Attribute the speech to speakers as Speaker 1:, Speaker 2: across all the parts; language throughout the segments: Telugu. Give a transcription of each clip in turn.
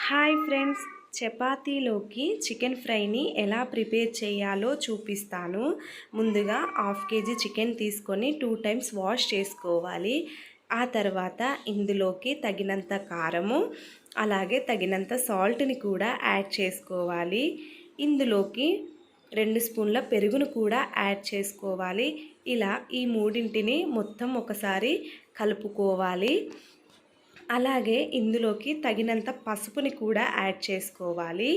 Speaker 1: హాయ్ ఫ్రెండ్స్, చపాతీలోకి చికెన్ ఫ్రైని ఎలా ప్రిపేర్ చేయాలో చూపిస్తాను. ముందుగా హాఫ్ కేజీ చికెన్ తీసుకొని 2 టైమ్స్ వాష్ చేసుకోవాలి. ఆ తర్వాత ఇందులోకి తగినంత కారము, అలాగే తగినంత సాల్ట్ని కూడా యాడ్ చేసుకోవాలి. ఇందులోకి 2 స్పూన్ల పెరుగును కూడా యాడ్ చేసుకోవాలి. ఇలా ఈ మూడింటిని మొత్తం ఒకసారి కలుపుకోవాలి. అలాగే ఇందులోకి తగినంత పసుపుని కూడా యాడ్ చేసుకోవాలి.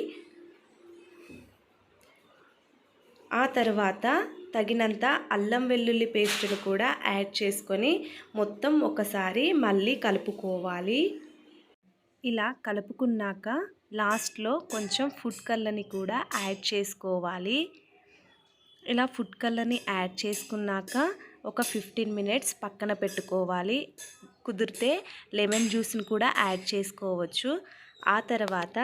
Speaker 1: ఆ తర్వాత తగినంత అల్లం వెల్లుల్లి పేస్టును కూడా యాడ్ చేసుకొని మొత్తం ఒకసారి మళ్ళీ కలుపుకోవాలి. ఇలా కలుపుకున్నాక లాస్ట్లో కొంచెం ఫుడ్ కలర్ని కూడా యాడ్ చేసుకోవాలి. ఇలా ఫుడ్ కలర్ని యాడ్ చేసుకున్నాక ఒక 15 మినిట్స్ పక్కన పెట్టుకోవాలి. కుదిరితే లెమన్ జ్యూస్ని కూడా యాడ్ చేసుకోవచ్చు. ఆ తర్వాత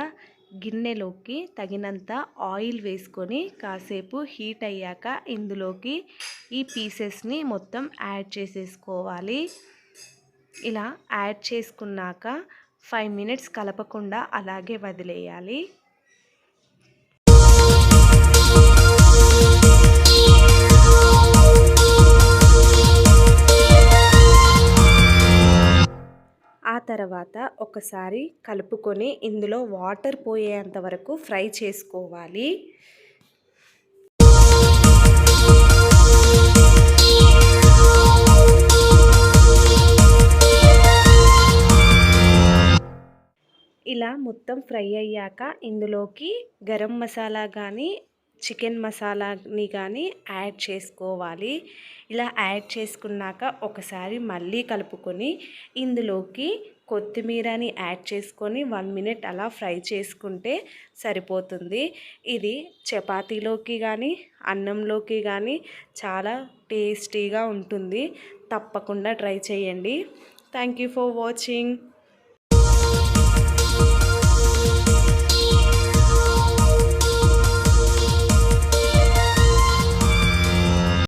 Speaker 1: గిన్నెలోకి తగినంత ఆయిల్ వేసుకొని కాసేపు హీట్ అయ్యాక ఇందులోకి ఈ పీసెస్ని మొత్తం యాడ్ చేసేసుకోవాలి. ఇలా యాడ్ చేసుకున్నాక 5 మినిట్స్ కలపకుండా అలాగే వదిలేయాలి. ఆ తర్వాత ఒకసారి కలుపుకొని ఇందులో వాటర్ పోయేంత వరకు ఫ్రై చేసుకోవాలి. ఇలా మొత్తం ఫ్రై అయ్యాక ఇందులోకి గరం మసాలా కానీ చికెన్ మసాలాని కానీ యాడ్ చేసుకోవాలి. ఇలా యాడ్ చేసుకున్నాక ఒకసారి మళ్ళీ కలుపుకొని ఇందులోకి కొత్తిమీరని యాడ్ చేసుకొని 1 మినిట్ అలా ఫ్రై చేసుకుంటే సరిపోతుంది. ఇది చపాతీలోకి కానీ అన్నంలోకి కానీ చాలా టేస్టీగా ఉంటుంది. తప్పకుండా ట్రై చేయండి. Thank you for watching.